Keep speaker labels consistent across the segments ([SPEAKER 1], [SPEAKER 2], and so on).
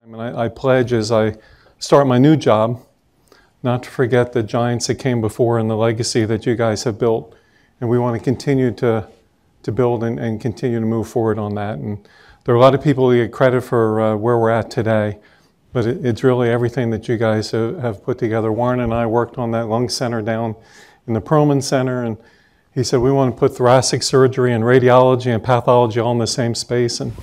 [SPEAKER 1] And I pledge as I start my new job not to forget the giants that came before and the legacy that you guys have built. And we want to continue to build and continue to move forward on that. And there are a lot of people who get credit for where we're at today, but it's really everything that you guys have put together. Warren and I worked on that lung center down in the Perlman Center, and he said we want to put thoracic surgery and radiology and pathology all in the same space. And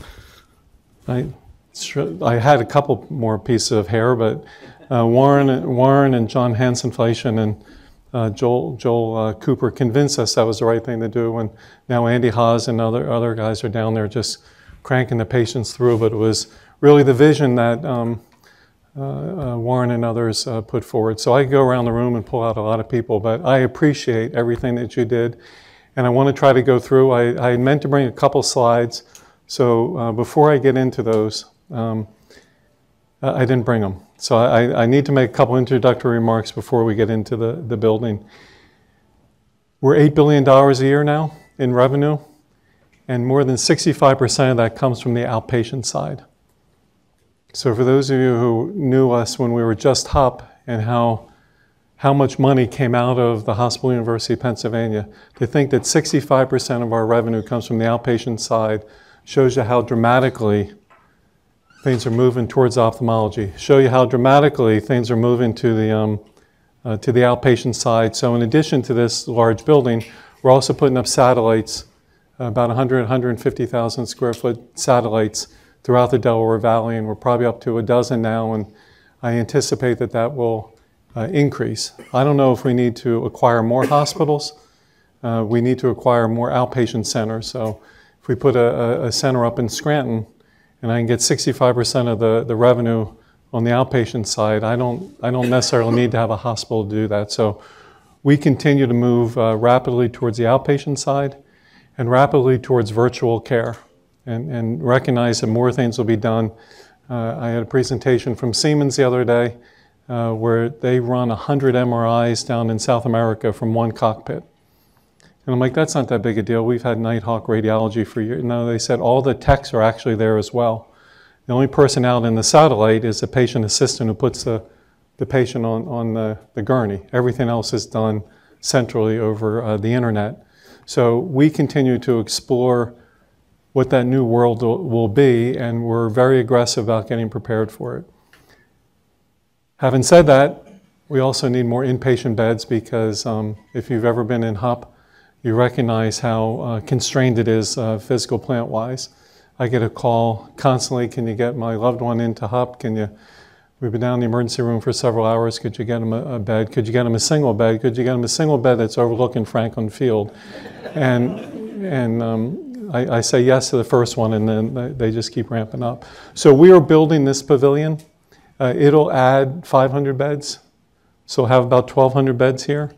[SPEAKER 1] I had a couple more pieces of hair, but Warren and John Hansen-Fleischen and Joel Cooper convinced us that was the right thing to do. And now Andy Haas and other guys are down there just cranking the patients through. But it was really the vision that Warren and others put forward. So I go around the room and pull out a lot of people, but I appreciate everything that you did. And I want to try to go through. I meant to bring a couple slides. So before I get into those, I didn't bring them. So I need to make a couple introductory remarks before we get into the building. We're $8 billion a year now in revenue, and more than 65% of that comes from the outpatient side. So for those of you who knew us when we were just HUP and how much money came out of the Hospital University of Pennsylvania, to think that 65% of our revenue comes from the outpatient side shows you how dramatically things are moving towards ophthalmology. Show you how dramatically things are moving to the outpatient side. So in addition to this large building, we're also putting up satellites, about 150,000 square foot satellites throughout the Delaware Valley, and we're probably up to a dozen now, and I anticipate that will increase. I don't know if we need to acquire more hospitals. We need to acquire more outpatient centers. So if we put a center up in Scranton, and I can get 65% of the revenue on the outpatient side, I don't necessarily need to have a hospital to do that. So we continue to move rapidly towards the outpatient side and rapidly towards virtual care, and recognize that more things will be done. I had a presentation from Siemens the other day where they run 100 MRIs down in South America from one cockpit. And I'm like, that's not that big a deal. We've had Nighthawk radiology for years. No, they said all the techs are actually there as well. The only person out in the satellite is the patient assistant who puts the patient on the gurney. Everything else is done centrally over the internet. So we continue to explore what that new world will be, and we're very aggressive about getting prepared for it. Having said that, we also need more inpatient beds because if you've ever been in HUP, you recognize how constrained it is physical plant-wise. I get a call constantly, can you get my loved one into HUP? We've been down in the emergency room for several hours, could you get him a bed? Could you get him a single bed? Could you get him a single bed that's overlooking Franklin Field? And I say yes to the first one, and then they just keep ramping up. So we are building this pavilion. It'll add 500 beds, so we'll have about 1,200 beds here.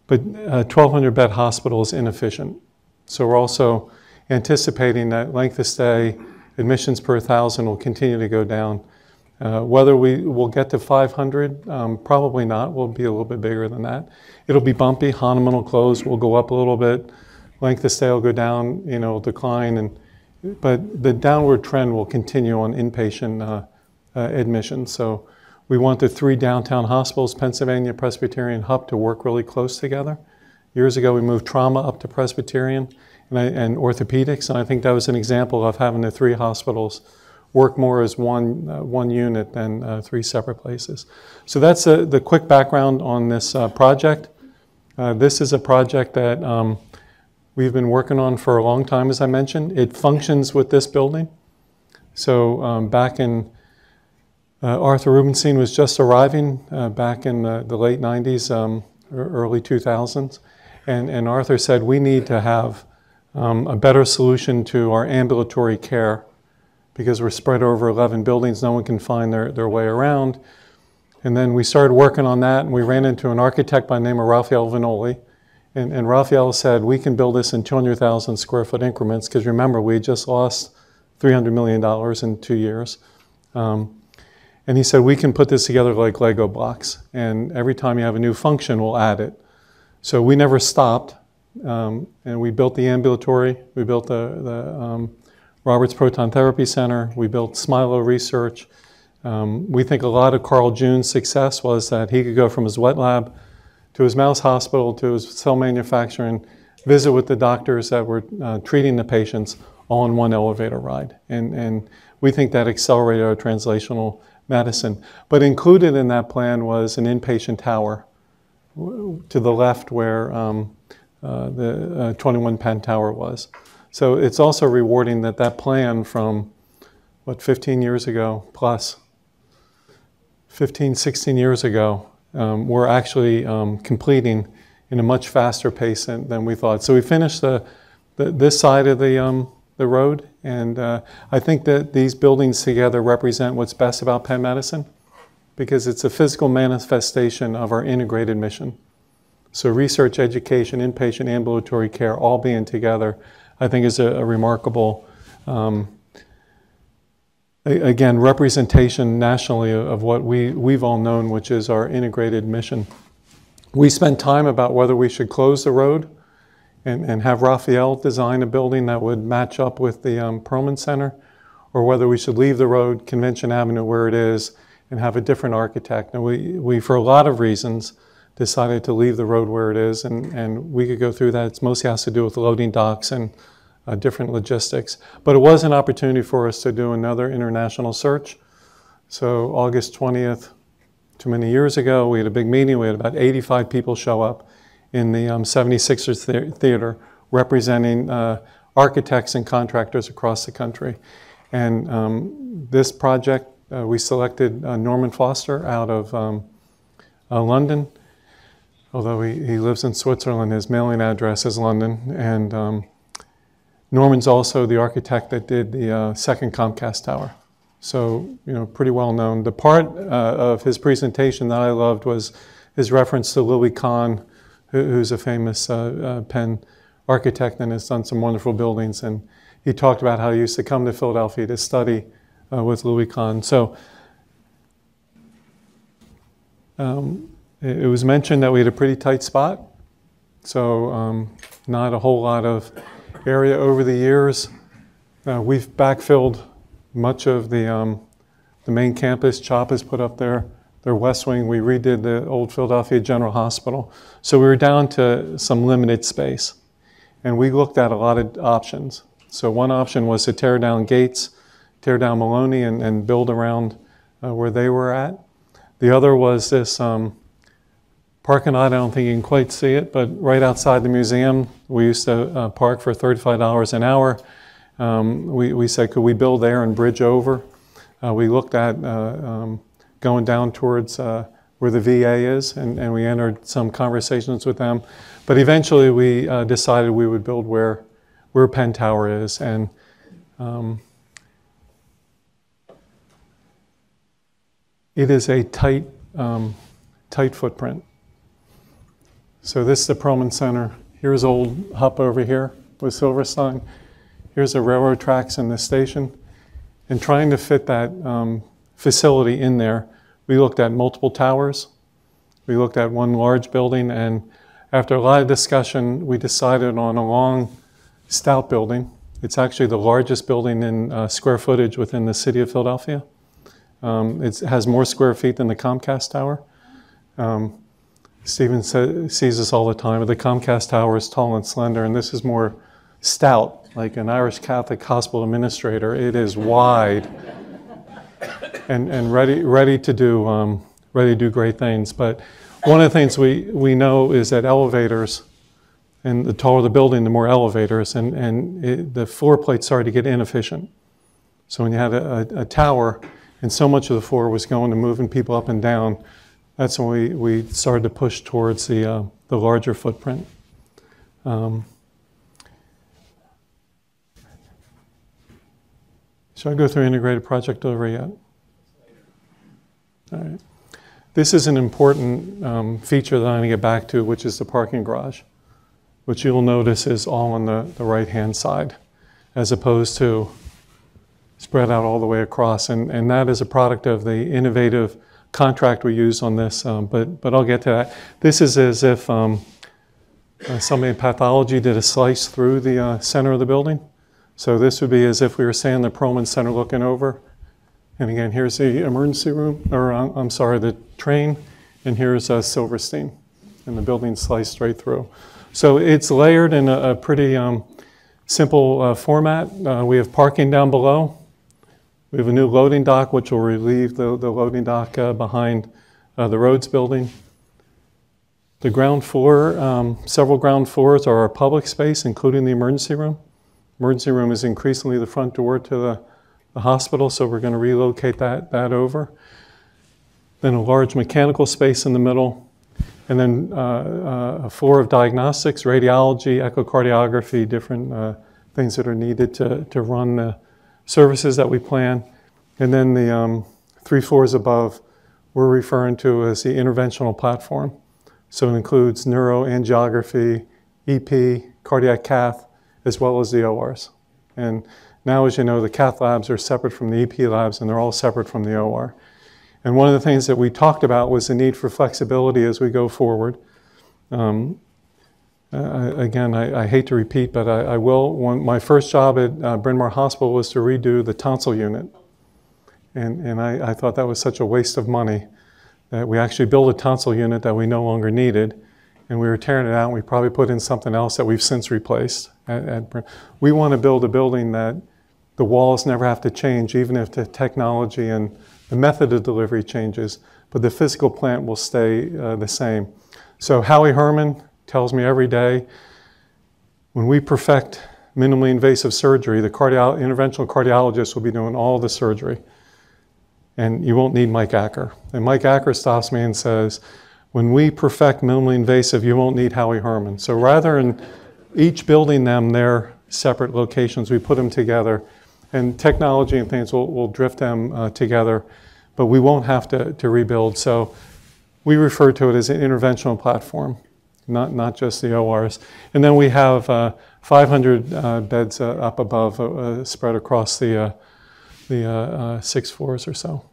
[SPEAKER 1] But a 1,200 bed hospital is inefficient. So we're also anticipating that length of stay, admissions per 1,000 will continue to go down. Whether we will get to 500, probably not. We'll be a little bit bigger than that. It'll be bumpy. Hahnemann will close. We'll go up a little bit. Length of stay will go down, decline. But the downward trend will continue on inpatient admissions. So we want the 3 downtown hospitals, Pennsylvania, Presbyterian, HUP, to work really close together. Years ago, we moved trauma up to Presbyterian and orthopedics, and I think that was an example of having the 3 hospitals work more as one unit than 3 separate places. So that's the quick background on this project. This is a project that we've been working on for a long time, as I mentioned. It functions with this building. So back in Arthur Rubenstein was just arriving back in the late 90s, early 2000s. And Arthur said, we need to have a better solution to our ambulatory care because we're spread over 11 buildings. No one can find their way around. And then we started working on that, and we ran into an architect by the name of Raphael Vanoli. And Raphael said, we can build this in 200,000 square foot increments because remember, we just lost $300 million in 2 years. And he said, we can put this together like Lego blocks. And every time you have a new function, we'll add it. So we never stopped. And we built the ambulatory. We built the Roberts Proton Therapy Center. We built Smilo Research. We think a lot of Carl June's success was that he could go from his wet lab to his mouse hospital to his cell manufacturing, visit with the doctors that were treating the patients all in one elevator ride. And we think that accelerated our translational medicine. But included in that plan was an inpatient tower to the left where the 21 Penn Tower was. So it's also rewarding that that plan from, 15 years ago plus, 15, 16 years ago, we're actually completing in a much faster pace than we thought. So we finished this side of the road, and I think that these buildings together represent what's best about Penn Medicine, because it's a physical manifestation of our integrated mission. So research, education, inpatient, ambulatory care, all being together, I think is a remarkable, again, representation nationally of what we've all known, which is our integrated mission. We spent time about whether we should close the road and have Raphael design a building that would match up with the Perlman Center, or whether we should leave the road, Convention Avenue where it is, and have a different architect. And we for a lot of reasons, decided to leave the road where it is, and we could go through that. It mostly has to do with loading docks and different logistics. But it was an opportunity for us to do another international search. So August 20th, too many years ago, we had a big meeting. We had about 85 people show up in the 76ers Theater, representing architects and contractors across the country. And this project, we selected Norman Foster out of London. Although he lives in Switzerland, his mailing address is London. And Norman's also the architect that did the second Comcast Tower. So, pretty well known. The part of his presentation that I loved was his reference to Louis Kahn, who's a famous Penn architect and has done some wonderful buildings. And he talked about how he used to come to Philadelphia to study with Louis Kahn. So it was mentioned that we had a pretty tight spot. So not a whole lot of area over the years. We've backfilled much of the main campus. CHOP has put up their West Wing. We redid the old Philadelphia General Hospital. So we were down to some limited space. And we looked at a lot of options. So one option was to tear down Gates, tear down Mahoney, and build around where they were at. The other was this parking lot. I don't think you can quite see it, but right outside the museum, we used to park for $35 an hour. We said, could we build there and bridge over? We looked at going down towards where the VA is, and we entered some conversations with them. But eventually we decided we would build where Penn Tower is. And it is a tight footprint. So this is the Perlman Center. Here's old Hupp over here with Silverstein. Here's the railroad tracks and the station. And trying to fit that facility in there, we looked at multiple towers. We looked at one large building, and after a lot of discussion, we decided on a long, stout building. It's actually the largest building in square footage within the city of Philadelphia. It has more square feet than the Comcast Tower. Stephen sees this all the time. The Comcast Tower is tall and slender, and this is more stout, like an Irish Catholic hospital administrator. It is wide and ready to do great things. But one of the things we know is that elevators, and the taller the building, the more elevators, and the floor plates started to get inefficient. So when you had a tower, and so much of the floor was going to moving people up and down, that's when we started to push towards the larger footprint. Should I go through integrated project delivery yet? All right. This is an important feature that I'm going to get back to, which is the parking garage, which you'll notice is all on the right-hand side, as opposed to spread out all the way across. And that is a product of the innovative contract we use on this, but I'll get to that. This is as if somebody in pathology did a slice through the center of the building. So this would be as if we were standing in the Perlman Center looking over, And again, here's the emergency room, or I'm sorry, the train, and here's Silverstein, and the building sliced right through. So it's layered in a pretty simple format. We have parking down below. We have a new loading dock, which will relieve the loading dock behind the roads building. The ground floor, several ground floors are our public space, including the emergency room. Emergency room is increasingly the front door to the hospital, so we're going to relocate that over. Then a large mechanical space in the middle, and then a floor of diagnostics, radiology, echocardiography, different things that are needed to run the services that we plan. And then the 3 floors above, we're referring to as the interventional platform. So it includes neuroangiography, EP, cardiac cath, as well as the ORs. And now, as you know, the cath labs are separate from the EP labs, and they're all separate from the OR. And one of the things that we talked about was the need for flexibility as we go forward. Again, I hate to repeat, but I will. My first job at Bryn Mawr Hospital was to redo the tonsil unit. And I thought that was such a waste of money that we actually built a tonsil unit that we no longer needed. And we were tearing it out, and we probably put in something else that we've since replaced at Bryn. We want to build a building that the walls never have to change, even if the technology and the method of delivery changes, but the physical plant will stay the same. So Howie Herman tells me every day, when we perfect minimally invasive surgery, the interventional cardiologist will be doing all the surgery. And you won't need Mike Acker. And Mike Acker stops me and says, when we perfect minimally invasive, you won't need Howie Herman. So rather than each building them their separate locations, we put them together. And technology and things will drift them together, but we won't have to rebuild. So we refer to it as an interventional platform, not just the ORs. And then we have 500 beds up above, spread across the 6 floors or so.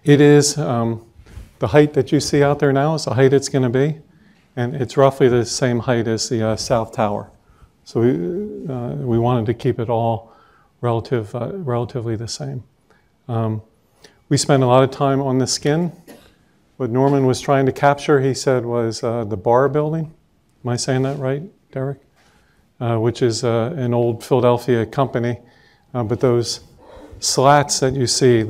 [SPEAKER 1] It is, the height that you see out there now is the height it's going to be, and it's roughly the same height as the South Tower. So we wanted to keep it all relatively the same. We spent a lot of time on the skin. What Norman was trying to capture, he said, was the bar building. Am I saying that right, Derek? Which is an old Philadelphia company. But those slats that you see,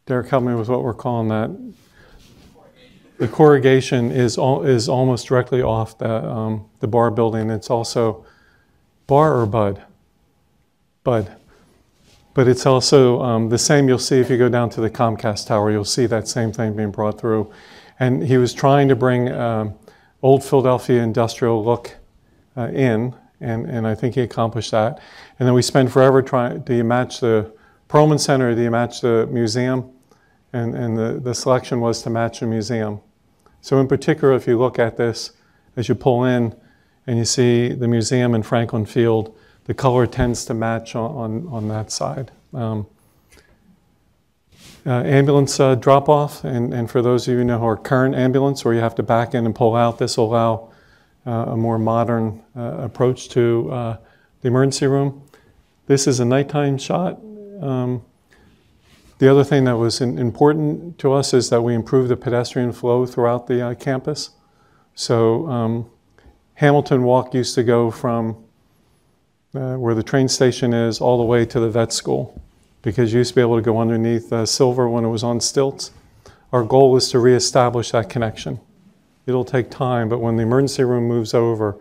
[SPEAKER 1] Derek, help me with what we're calling that. The corrugation is almost directly off the bar building. It's also bar or bud? Bud. But it's also the same you'll see if you go down to the Comcast Tower. You'll see that same thing being brought through. And he was trying to bring old Philadelphia industrial look in, and I think he accomplished that. And then we spent forever trying, do you match the Perlman Center, do you match the museum? And the selection was to match the museum. So in particular, if you look at this, as you pull in and you see the museum in Franklin Field, the color tends to match on that side. Ambulance drop-off, and for those of you who know our current ambulance, where you have to back in and pull out, this will allow a more modern approach to the emergency room. This is a nighttime shot. The other thing that was important to us is that we improved the pedestrian flow throughout the campus. So Hamilton Walk used to go from where the train station is all the way to the vet school, because you used to be able to go underneath Silver when it was on stilts. Our goal is to reestablish that connection. It'll take time, but when the emergency room moves over,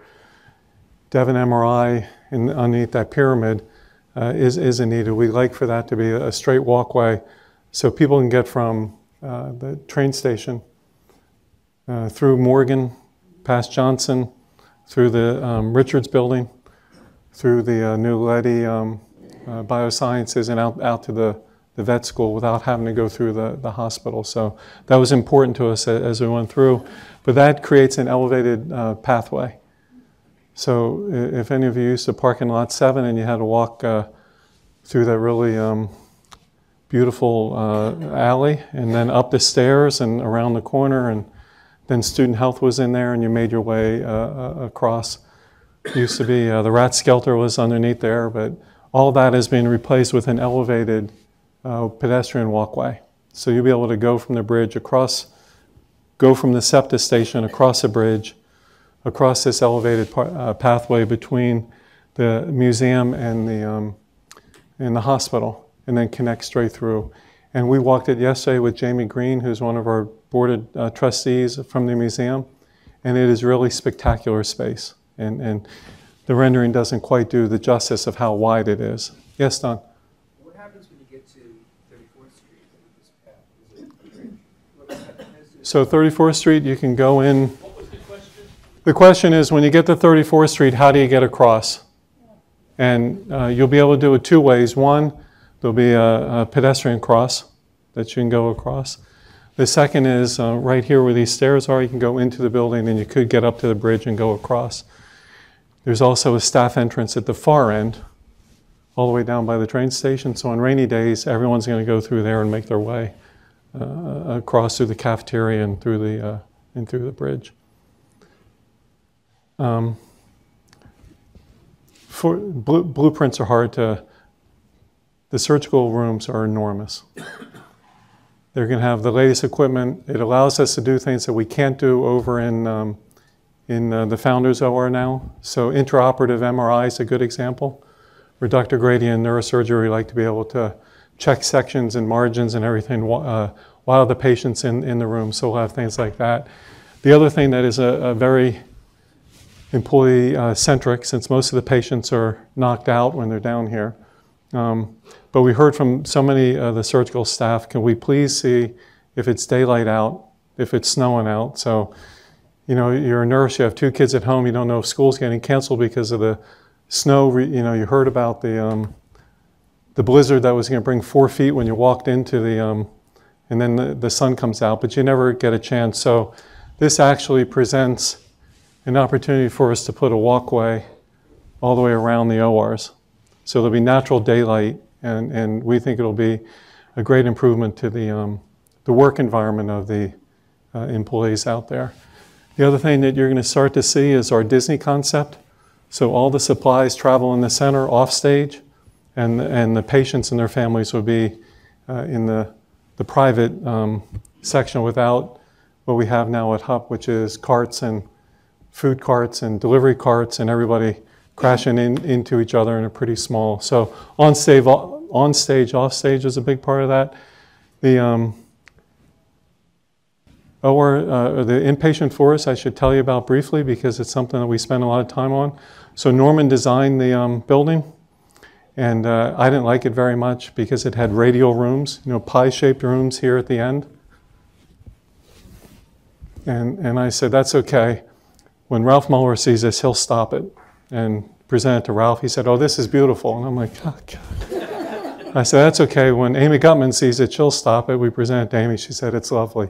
[SPEAKER 1] Devon MRI underneath that pyramid isn't needed. We like for that to be a straight walkway so people can get from the train station through Morgan, past Johnson, through the Richards building, through the new Letty Biosciences, and out to the vet school without having to go through the hospital. So that was important to us as we went through. But that creates an elevated pathway. So if any of you used to park in lot 7 and you had to walk through that really beautiful alley and then up the stairs and around the corner, and then student health was in there, and you made your way across. Used to be, the rat skelter was underneath there, but all that has been replaced with an elevated pedestrian walkway. So you'll be able to go from the bridge across, go from the SEPTA station across the bridge, across this elevated pathway between the museum and the hospital, and then connect straight through. And we walked it yesterday with Jamie Green, who's one of our board of trustees from the museum, and it is really spectacular space. And the rendering doesn't quite do the justice of how wide it is. Yes, Don?
[SPEAKER 2] What happens when you get to 34th Street with this path? Is it a bridge? What is that?
[SPEAKER 1] So 34th Street, you can go in.
[SPEAKER 2] What was the question?
[SPEAKER 1] The question is, when you get to 34th Street, how do you get across? And you'll be able to do it two ways. One, there'll be a pedestrian cross that you can go across. The second is right here where these stairs are, you can go into the building and you could get up to the bridge and go across. There's also a staff entrance at the far end, all the way down by the train station. So on rainy days, everyone's going to go through there and make their way across through the cafeteria and through the bridge. Blueprints are hard to. The surgical rooms are enormous. They're going to have the latest equipment. It allows us to do things that we can't do over in the Founders OR now. So intraoperative MRI is a good example, where Dr. Grady in neurosurgery like to be able to check sections and margins and everything while the patient's in the room. So we'll have things like that. The other thing that is a very employee-centric, since most of the patients are knocked out when they're down here. But we heard from so many of the surgical staff, can we please see if it's daylight out, if it's snowing out? So, you know, you're a nurse, you have two kids at home, you don't know if school's getting canceled because of the snow. You know, you heard about the blizzard that was going to bring 4 feet when you walked into and then the sun comes out, but you never get a chance. So this actually presents an opportunity for us to put a walkway all the way around the ORs. So there'll be natural daylight, and we think it'll be a great improvement to the work environment of the employees out there. The other thing that you're going to start to see is our Disney concept. So all the supplies travel in the center off stage, and the patients and their families will be in the private section without what we have now at HUP, which is carts and food carts and delivery carts and everybody crashing into each other in a pretty small. So on stage, off stage is a big part of that. The the inpatient force I should tell you about briefly because it's something that we spend a lot of time on. So Norman designed the building, and I didn't like it very much because it had radial rooms, you know, pie-shaped rooms here at the end. And I said, that's okay. When Ralph Muller sees this, he'll stop it and present it to Ralph. He said, oh, this is beautiful. And I'm like, oh, God. I said, that's okay. When Amy Gutman sees it, she'll stop it. We present it to Amy. She said, it's lovely.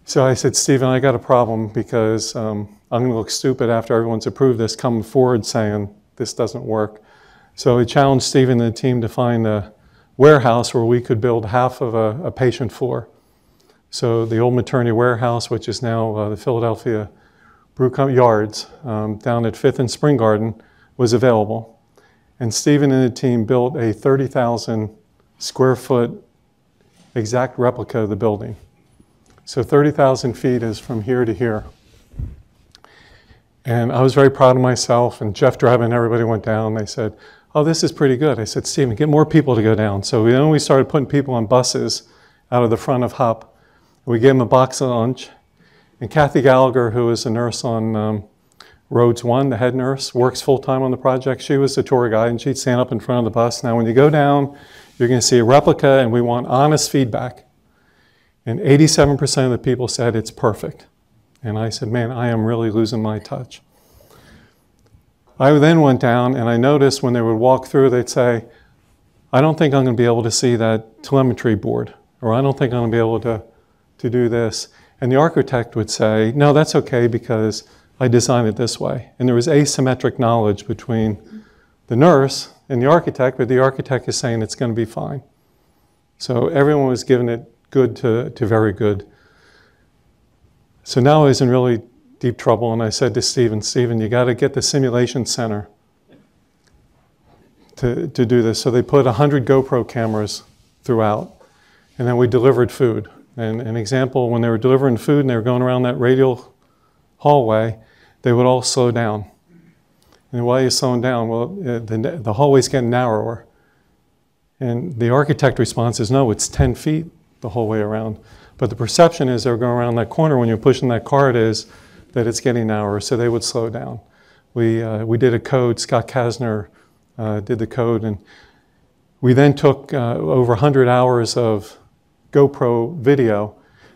[SPEAKER 1] So I said, Stephen, I got a problem because I'm going to look stupid after everyone's approved this, coming forward saying this doesn't work. So we challenged Stephen and the team to find a warehouse where we could build half of a patient floor. So the old maternity warehouse, which is now the Philadelphia Brew Yards down at 5th and Spring Garden, was available. And Stephen and the team built a 30,000 square foot exact replica of the building. So 30,000 feet is from here to here. And I was very proud of myself, and Jeff Drebin and everybody went down. They said, oh, this is pretty good. I said, Stephen, get more people to go down. So then we started putting people on buses out of the front of HUP. We gave them a box of lunch. And Kathy Gallagher, who is a nurse on Roads 1, the head nurse, works full-time on the project. She was the tour guide, and she'd stand up in front of the bus. Now, when you go down, you're going to see a replica, and we want honest feedback. And 87% of the people said it's perfect. And I said, man, I am really losing my touch. I then went down, and I noticed when they would walk through, they'd say, I don't think I'm going to be able to see that telemetry board, or I don't think I'm going to be able to do this. And the architect would say, no, that's okay because I designed it this way. And there was asymmetric knowledge between the nurse and the architect, but the architect is saying it's going to be fine. So everyone was giving it good to very good. So now I was in really deep trouble, and I said to Stephen, you got to get the simulation center to do this. So they put 100 GoPro cameras throughout, and then we delivered food. And an example, when they were delivering food and they were going around that radial hallway, they would all slow down. And why are you slowing down? Well, the hallway's getting narrower. And the architect response is, no, it's 10 feet the whole way around. But the perception is they're going around that corner when you're pushing that cart is that it's getting narrower, so they would slow down. We did a code, Scott Kasner did the code, and we then took over 100 hours of GoPro video,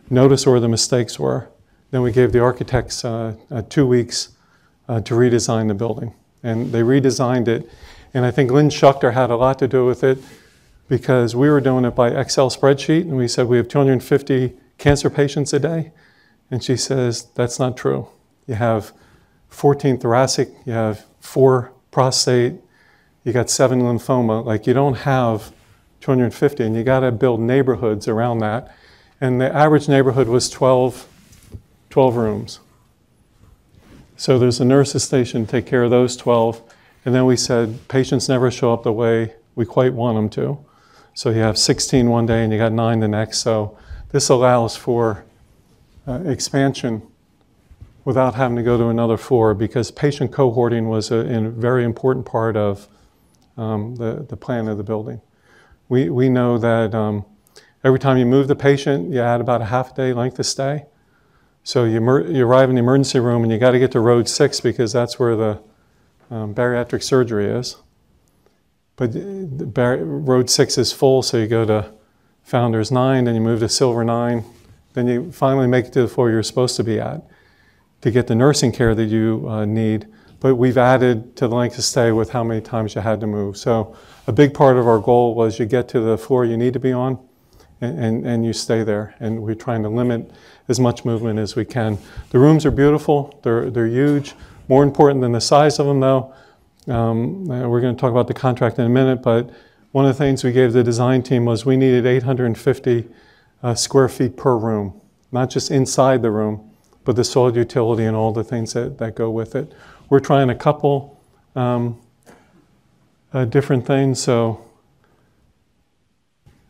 [SPEAKER 1] noticed where the mistakes were. Then we gave the architects 2 weeks to redesign the building. And they redesigned it. And I think Lynn Schuchter had a lot to do with it because we were doing it by Excel spreadsheet. And we said we have 250 cancer patients a day. And she says, that's not true. You have 14 thoracic, you have 4 prostate, you got 7 lymphoma. Like, you don't have 250, and you got to build neighborhoods around that. And the average neighborhood was 12 rooms. So there's a nurse's station to take care of those 12. And then we said, patients never show up the way we quite want them to. So you have 16 one day and you got 9 the next. So this allows for expansion without having to go to another floor, because patient cohorting was a very important part of the plan of the building. We know that every time you move the patient, you add about a half day length of stay. So you arrive in the emergency room and you got to get to road 6 because that's where the bariatric surgery is. But road 6 is full, so you go to Founders 9, then you move to Silver 9, then you finally make it to the floor you're supposed to be at to get the nursing care that you need. But we've added to the length of stay with how many times you had to move. So a big part of our goal was you get to the floor you need to be on and you stay there. And we're trying to limit as much movement as we can. The rooms are beautiful, they're huge. More important than the size of them though, we're going to talk about the contract in a minute, but one of the things we gave the design team was we needed 850 square feet per room, not just inside the room, but the solid utility and all the things that go with it. We're trying a couple different things, so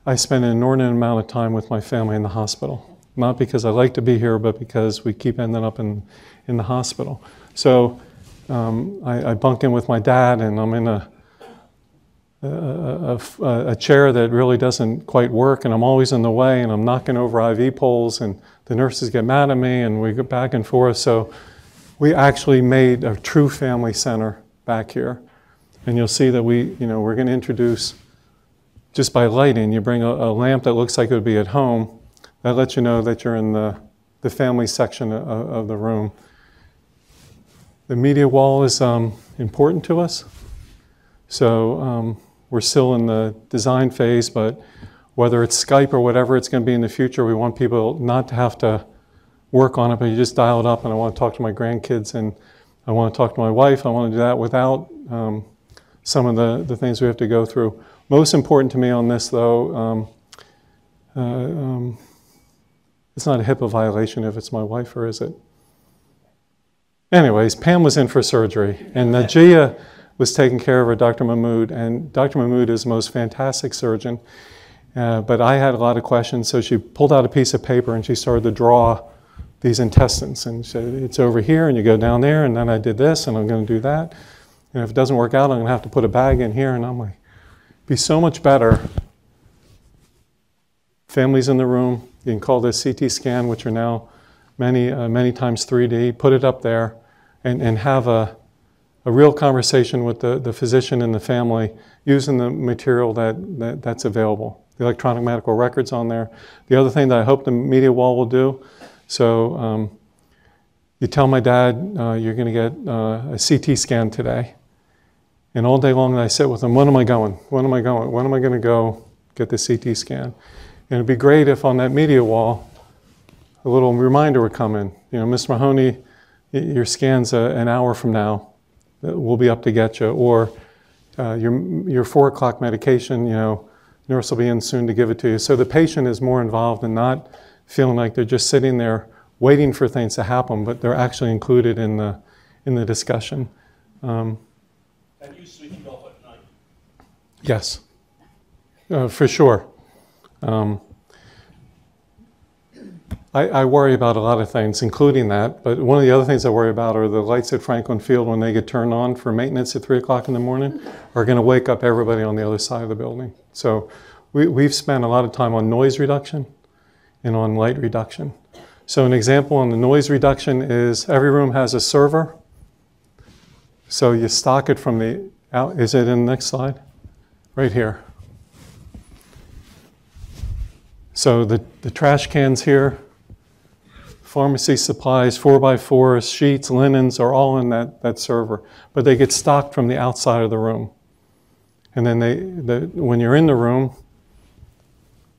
[SPEAKER 1] I spend an inordinate amount of time with my family in the hospital. Not because I like to be here, but because we keep ending up in the hospital. So I bunked in with my dad, and I'm in a chair that really doesn't quite work, and I'm always in the way, and I'm knocking over IV poles, and the nurses get mad at me, and we go back and forth. So we actually made a true family center back here. And you'll see that we're going to introduce, just by lighting, you bring a lamp that looks like it would be at home. That lets you know that you're in the family section of the room. The media wall is important to us. So we're still in the design phase, but whether it's Skype or whatever it's going to be in the future, we want people not to have to work on it, but you just dial it up, and I want to talk to my grandkids, and I want to talk to my wife. I want to do that without some of the things we have to go through. Most important to me on this, though, it's not a HIPAA violation if it's my wife, or is it? Anyways, Pam was in for surgery, and Najia was taking care of her, Dr. Mahmood, and Dr. Mahmood is the most fantastic surgeon, but I had a lot of questions, so she pulled out a piece of paper and she started to draw these intestines, and she said, it's over here, and you go down there, and then I did this, and I'm going to do that, and if it doesn't work out, I'm going to have to put a bag in here, and I'm like, it'd be so much better. Families in the room, you can call this CT scan, which are now many times 3D, put it up there, and have a real conversation with the physician and the family using the material that's available. The electronic medical records on there. The other thing that I hope the media wall will do, so you tell my dad you're going to get a CT scan today. And all day long I sit with him, when am I going? When am I going? When am I going to go get the CT scan? And it'd be great if on that media wall, a little reminder would come in. Mr. Mahoney, your scan's an hour from now. We'll be up to get you. Or your 4 o'clock medication, nurse will be in soon to give it to you. So the patient is more involved and not feeling like they're just sitting there waiting for things to happen, but they're actually included in the discussion.
[SPEAKER 3] Can you switch it off at night?
[SPEAKER 1] Yes, for sure. I worry about a lot of things, including that, but one of the other things I worry about are the lights at Franklin Field when they get turned on for maintenance at 3 o'clock in the morning are going to wake up everybody on the other side of the building. So we've spent a lot of time on noise reduction and on light reduction. So an example on the noise reduction is every room has a server. So you stock it from the out. Is it in the next slide? Right here. So the trash cans here, pharmacy supplies, 4x4s, sheets, linens are all in that server. But they get stocked from the outside of the room. And then when you're in the room,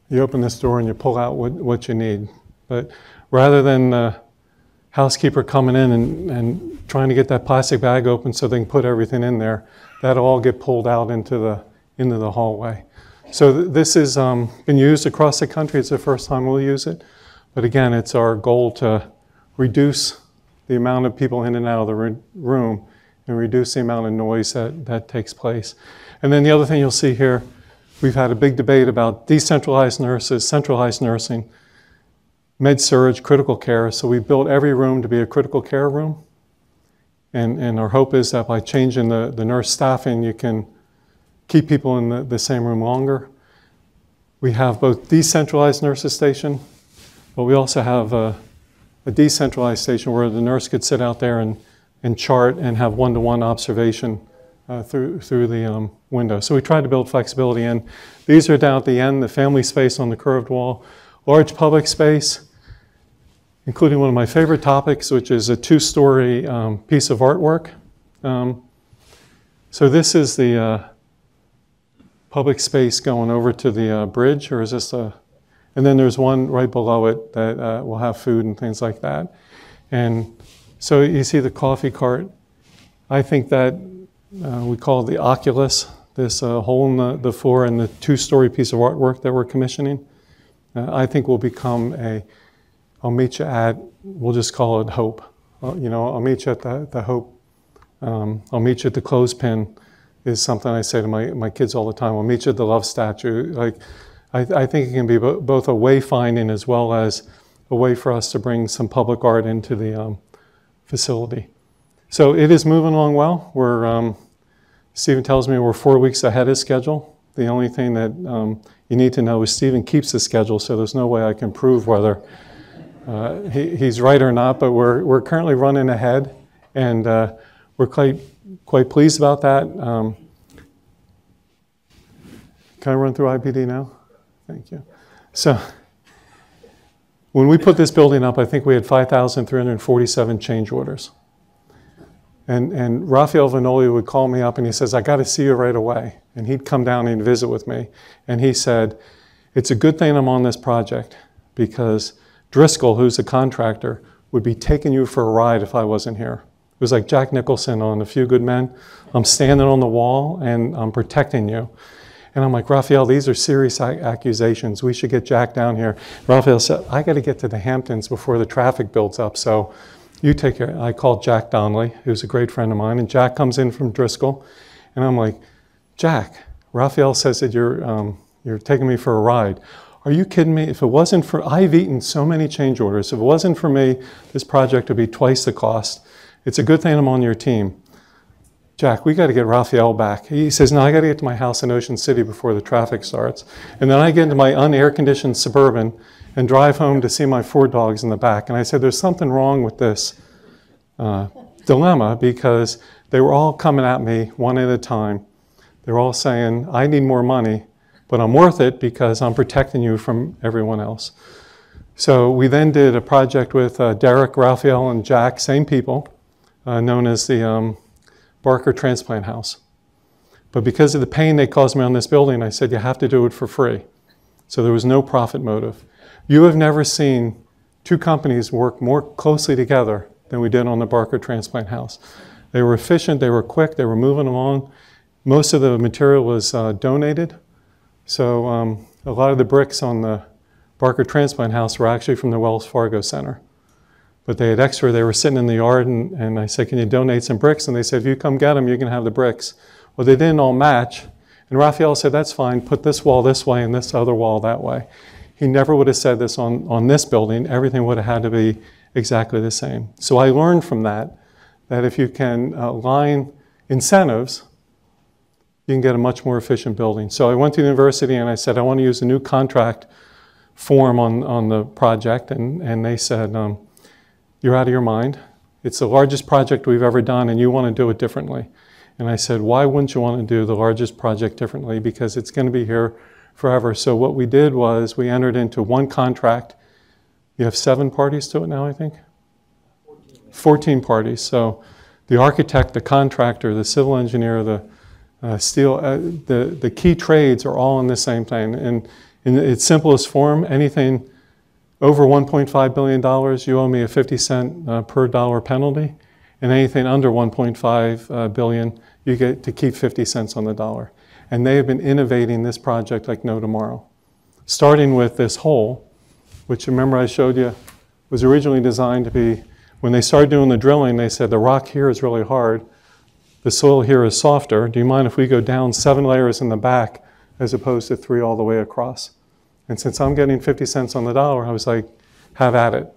[SPEAKER 1] you open this door and you pull out what you need. But rather than the housekeeper coming in and trying to get that plastic bag open so they can put everything in there, that'll all get pulled out into the hallway. So this has been used across the country. It's the first time we'll use it. But again, it's our goal to reduce the amount of people in and out of the room and reduce the amount of noise that takes place. And then the other thing you'll see here, we've had a big debate about decentralized nurses, centralized nursing, med-surg, critical care. So we built every room to be a critical care room. And our hope is that by changing the nurse staffing, you can keep people in the same room longer. We have both decentralized nurses station, but we also have a decentralized station where the nurse could sit out there and chart and have one-to-one observation through the window. So we tried to build flexibility in. These are down at the end, the family space on the curved wall, large public space, including one of my favorite topics, which is a 2-story piece of artwork. So this is the public space going over to the bridge, or is this and then there's one right below it that will have food and things like that. And so you see the coffee cart. I think that we call it the Oculus, this hole in the floor and the 2-story piece of artwork that we're commissioning. I think will become I'll meet you at, we'll just call it Hope. I'll meet you at the Hope. I'll meet you at the clothespin is something I say to my kids all the time. I'll meet you at the love statue. Like, I think it can be both a wayfinding as well as a way for us to bring some public art into the facility. So it is moving along well. Stephen tells me we're 4 weeks ahead of schedule. The only thing that you need to know is Stephen keeps the schedule, so there's no way I can prove whether he's right or not, but we're currently running ahead, and we're quite pleased about that. Can I run through IPD now? Thank you. So when we put this building up, I think we had 5,347 change orders. And Raphael Vanoli would call me up and he says, I got to see you right away. And he'd come down and visit with me. And he said, it's a good thing I'm on this project because Driscoll, who's a contractor, would be taking you for a ride if I wasn't here. It was like Jack Nicholson on A Few Good Men. I'm standing on the wall and I'm protecting you. And I'm like, Raphael, these are serious accusations. We should get Jack down here. Raphael said, I got to get to the Hamptons before the traffic builds up. So you take care. I called Jack Donnelly, who's a great friend of mine. And Jack comes in from Driscoll. And I'm like, Jack, Raphael says that you're taking me for a ride. Are you kidding me? If it wasn't for, I've eaten so many change orders. If it wasn't for me, this project would be twice the cost. It's a good thing I'm on your team. Jack, we got to get Raphael back. He says, no, I got to get to my house in Ocean City before the traffic starts. And then I get into my un-air-conditioned Suburban and drive home to see my 4 dogs in the back. And I said, there's something wrong with this dilemma because they were all coming at me one at a time. They were all saying, I need more money, but I'm worth it because I'm protecting you from everyone else. So we then did a project with Derek, Raphael, and Jack, same people, known as the Barker Transplant House. But because of the pain they caused me on this building, I said, you have to do it for free. So there was no profit motive. You have never seen 2 companies work more closely together than we did on the Barker Transplant House. They were efficient, they were quick, they were moving along. Most of the material was donated. So a lot of the bricks on the Barker Transplant House were actually from the Wells Fargo Center. but they had extra. They were sitting in the yard, and I said, can you donate some bricks? And they said, if you come get them, you can have the bricks. Well, they didn't all match. And Raphael said, that's fine. Put this wall this way and this other wall that way. He never would have said this on this building. Everything would have had to be exactly the same. So I learned from that if you can align incentives, you can get a much more efficient building. So I went to the university and I said, I want to use a new contract form on the project. And they said, you're out of your mind. It's the largest project we've ever done and you want to do it differently. And I said, why wouldn't you want to do the largest project differently? Because it's going to be here forever. So what we did was we entered into one contract. You have 7 parties to it now, I think? 14 parties. So the architect, the contractor, the civil engineer, the steel, the key trades are all in the same thing. And in its simplest form, anything over $1.5 billion, you owe me a 50-cent per dollar penalty. And anything under 1.5 billion, you get to keep 50 cents on the dollar. And they have been innovating this project like no tomorrow. Starting with this hole, which remember I showed you was originally designed to be, when they started doing the drilling, they said the rock here is really hard, the soil here is softer. Do you mind if we go down 7 layers in the back as opposed to 3 all the way across? And since I'm getting 50 cents on the dollar, I was like, have at it.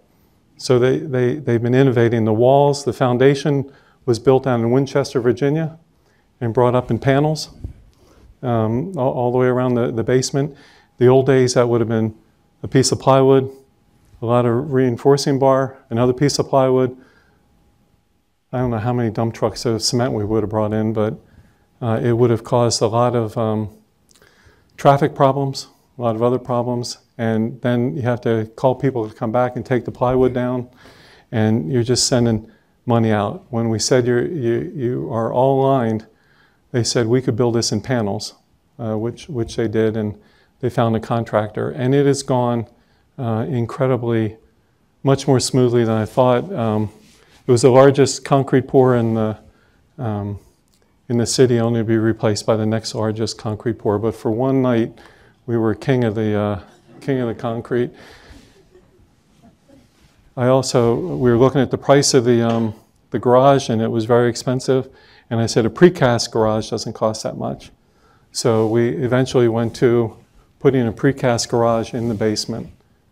[SPEAKER 1] So they've been innovating. The walls, the foundation was built down in Winchester, Virginia, and brought up in panels all the way around the basement. The old days, that would have been a piece of plywood, a lot of reinforcing bar, another piece of plywood. I don't know how many dump trucks of cement we would have brought in, but it would have caused a lot of traffic problems, a lot of other problems. And then you have to call people to come back and take the plywood down, and you're just sending money out. When we said you are all aligned, they said we could build this in panels, which they did, and they found a contractor. And it has gone incredibly, much more smoothly than I thought. It was the largest concrete pour in the city, only to be replaced by the next largest concrete pour. But for one night, we were king of the concrete. We were looking at the price of the garage, and it was very expensive. And I said, a precast garage doesn't cost that much. So we eventually went to putting a precast garage in the basement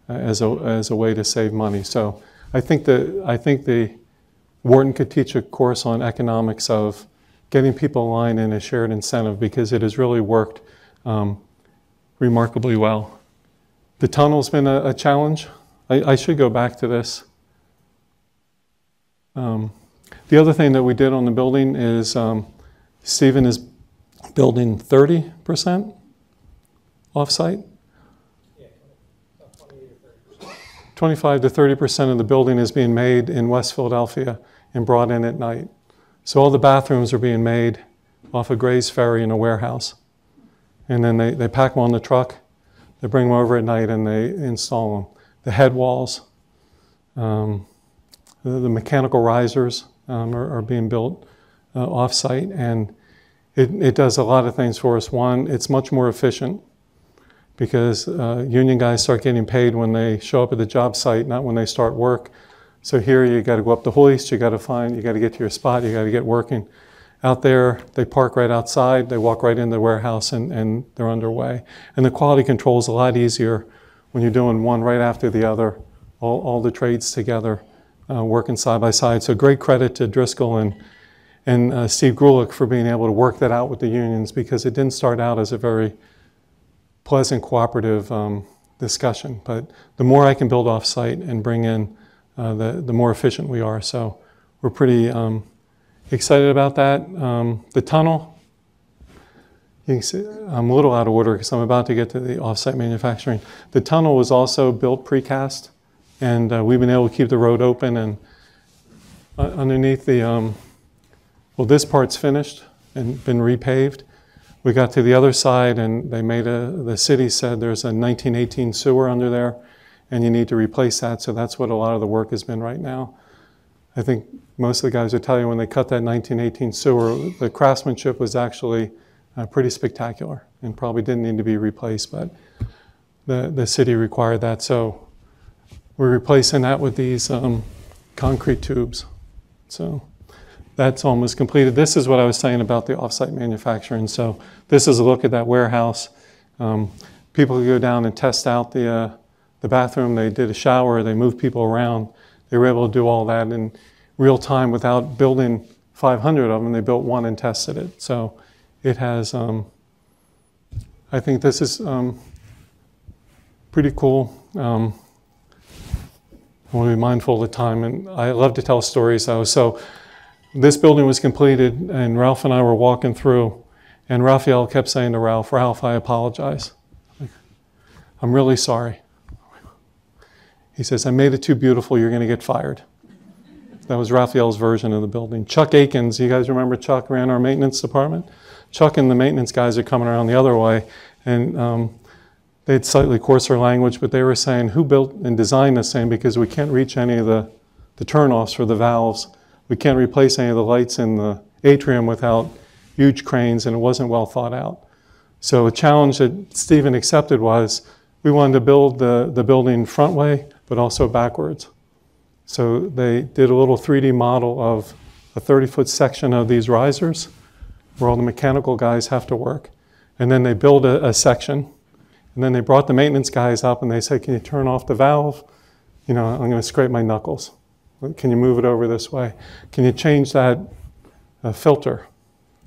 [SPEAKER 1] as a way to save money. So I think the Wharton could teach a course on economics of getting people aligned in a shared incentive, because it has really worked remarkably well. The tunnel's been a challenge. I should go back to this. The other thing that we did on the building is Stephen is building 30% off-site.
[SPEAKER 2] Yeah, 28 or 30%.
[SPEAKER 1] 25 to 30% of the building is being made in West Philadelphia and brought in at night. So all the bathrooms are being made off of Gray's Ferry in a warehouse. And then they pack them on the truck, they bring them over at night, and they install them. The head walls, the mechanical risers are being built off-site, and it does a lot of things for us. One, it's much more efficient, because union guys start getting paid when they show up at the job site, not when they start work. So here you got to go up the hoist, you got to get to your spot, you got to get working. Out there, they park right outside, they walk right into the warehouse, and they're underway. And the quality control is a lot easier when you're doing one right after the other, all the trades together, working side by side. So great credit to Driscoll and Steve Grulich for being able to work that out with the unions, because it didn't start out as a very pleasant, cooperative discussion. But the more I can build off-site and bring in, the more efficient we are. So we're pretty excited about that. The tunnel, you can see I'm a little out of order because I'm about to get to the off-site manufacturing. The tunnel was also built precast, and we've been able to keep the road open. And underneath well, this part's finished and been repaved. We got to the other side, and the city said there's a 1918 sewer under there, and you need to replace that. So that's what a lot of the work has been right now. I think most of the guys will tell you when they cut that 1918 sewer, the craftsmanship was actually pretty spectacular and probably didn't need to be replaced, but the city required that. So we're replacing that with these concrete tubes. So that's almost completed. This is what I was saying about the off-site manufacturing. So this is a look at that warehouse. People could go down and test out the bathroom. They did a shower. They moved people around. They were able to do all that in real time without building 500 of them. They built one and tested it. So it has, I think this is pretty cool. I want to be mindful of the time, and I love to tell stories though. So this building was completed, and Ralph and I were walking through, and Raphael kept saying to Ralph, "Ralph, I apologize. I'm really sorry." He says, "I made it too beautiful, you're going to get fired." That was Raphael's version of the building. Chuck Akins, you guys remember Chuck ran our maintenance department? Chuck and the maintenance guys are coming around the other way, and they had slightly coarser language, but they were saying, "Who built and designed this thing? Because we can't reach any of the turnoffs for the valves. We can't replace any of the lights in the atrium without huge cranes," and it wasn't well thought out. So a challenge that Stephen accepted was, we wanted to build the building front way, but also backwards. So they did a little 3D model of a 30-foot section of these risers where all the mechanical guys have to work. And then they build a section. And then they brought the maintenance guys up and they said, "Can you turn off the valve? You know, I'm going to scrape my knuckles. Can you move it over this way? Can you change that filter?"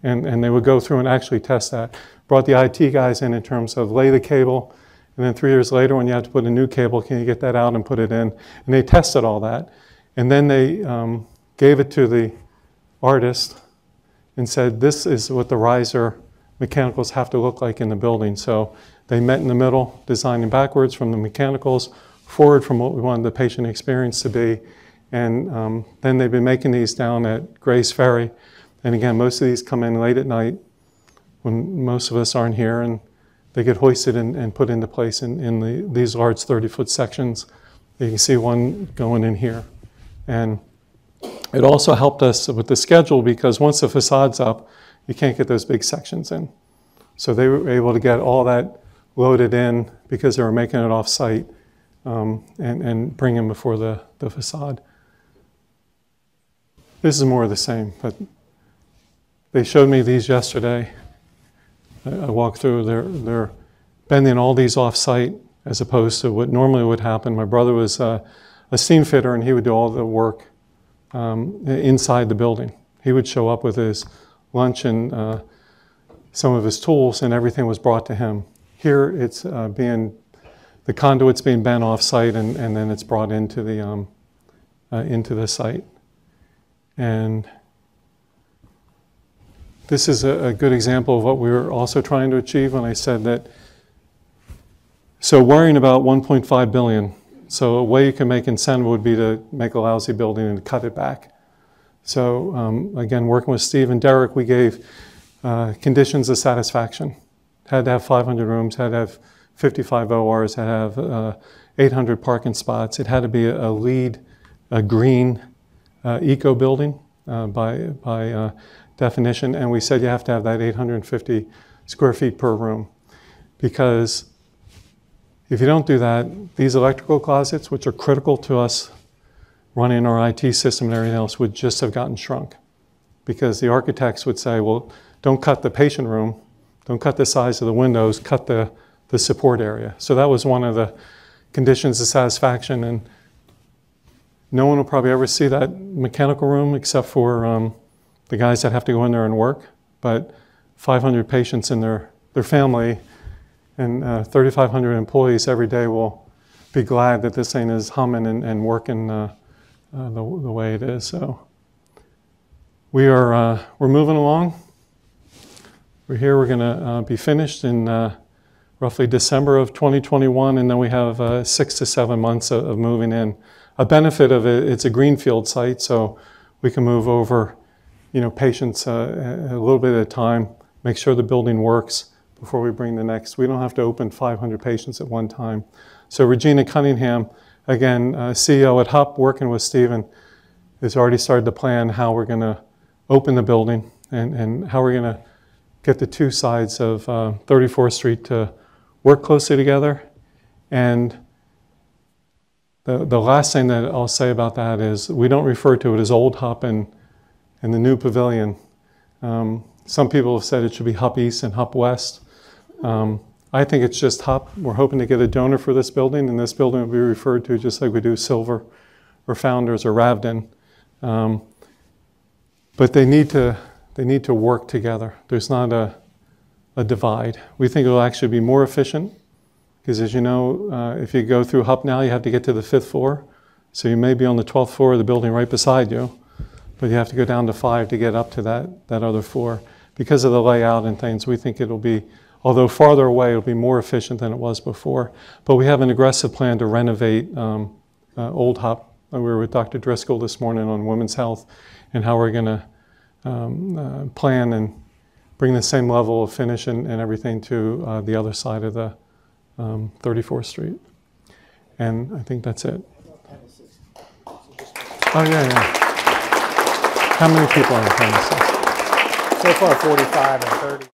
[SPEAKER 1] And they would go through and actually test that. Brought the IT guys in terms of lay the cable. And then 3 years later, when you have to put a new cable, can you get that out and put it in? And they tested all that. And then they gave it to the artist and said, "This is what the riser mechanicals have to look like in the building." So they met in the middle, designing backwards from the mechanicals, forward from what we wanted the patient experience to be. And then they've been making these down at Grace Ferry. And again, most of these come in late at night when most of us aren't here, and they get hoisted and put into place in these large 30-foot sections. You can see one going in here. And it also helped us with the schedule, because once the facade's up, you can't get those big sections in. So they were able to get all that loaded in because they were making it off-site and bring them before the facade. This is more of the same, but they showed me these yesterday. I walked through, they're bending all these off-site as opposed to what normally would happen. My brother was a steam fitter, and he would do all the work inside the building. He would show up with his lunch and some of his tools, and everything was brought to him. Here it's the conduit's being bent off-site, and then it's brought into the site. And this is a good example of what we were also trying to achieve when I said that. So worrying about 1.5 billion. So a way you can make incentive would be to make a lousy building and cut it back. So again, working with Steve and Derek, we gave conditions of satisfaction. Had to have 500 rooms, had to have 55 ORs, had to have 800 parking spots. It had to be a LEED, a green eco building by definition. And we said you have to have that 850 square feet per room. Because if you don't do that, these electrical closets, which are critical to us running our IT system and everything else, would just have gotten shrunk. Because the architects would say, well, don't cut the patient room, don't cut the size of the windows, cut the support area. So that was one of the conditions of satisfaction. And no one will probably ever see that mechanical room except for the guys that have to go in there and work. But 500 patients and their family and 3,500 employees every day will be glad that this thing is humming and working the way it is. So we're moving along. We're here. We're going to be finished in roughly December of 2021, and then we have 6 to 7 months of moving in. A benefit of it, it's a greenfield site, so we can move over, patients a little bit at a time, make sure the building works before we bring the next. We don't have to open 500 patients at one time. So Regina Cunningham, again, CEO at HUP, working with Stephen, has already started to plan how we're going to open the building and how we're going to get the two sides of 34th Street to work closely together. And The last thing that I'll say about that is we don't refer to it as Old Hupp and the new Pavilion. Some people have said it should be Hupp East and Hupp West. I think it's just Hupp. We're hoping to get a donor for this building, and this building will be referred to just like we do Silver or Founders or Ravden. But they need to work together. There's not a divide. We think it'll actually be more efficient because, as you know, if you go through Hupp now, you have to get to the 5th floor. So you may be on the 12th floor of the building right beside you, but you have to go down to 5 to get up to that other floor. Because of the layout and things, we think it'll be, although farther away, it'll be more efficient than it was before. But we have an aggressive plan to renovate Old Hupp. We were with Dr. Driscoll this morning on women's health and how we're going to plan and bring the same level of finish and everything to the other side of the 34th Street. And I think that's it. Oh, yeah. How many people are on premises?
[SPEAKER 4] So far, 45 and 30.